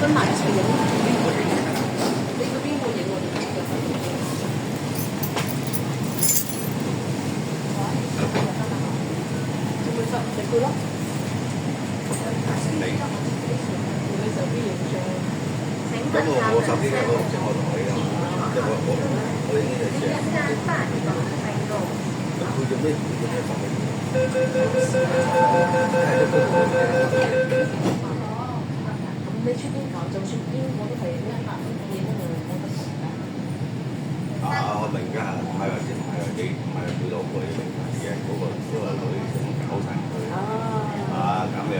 跟埋一齊影，你嗰邊會影我哋嘅手機。做咩執食佢咯？你你手機影相。咁我手機咧，我即係我同你㗎嘛，即係我影呢樣嘢。佢做咩放俾你？咁你出邊搞，就算邊我都係100蚊嘢都冇得食㗎。我明㗎，係啊，即係你唔係去到嗰啲名牌嘅嗰個女想搞曬佢。咁樣。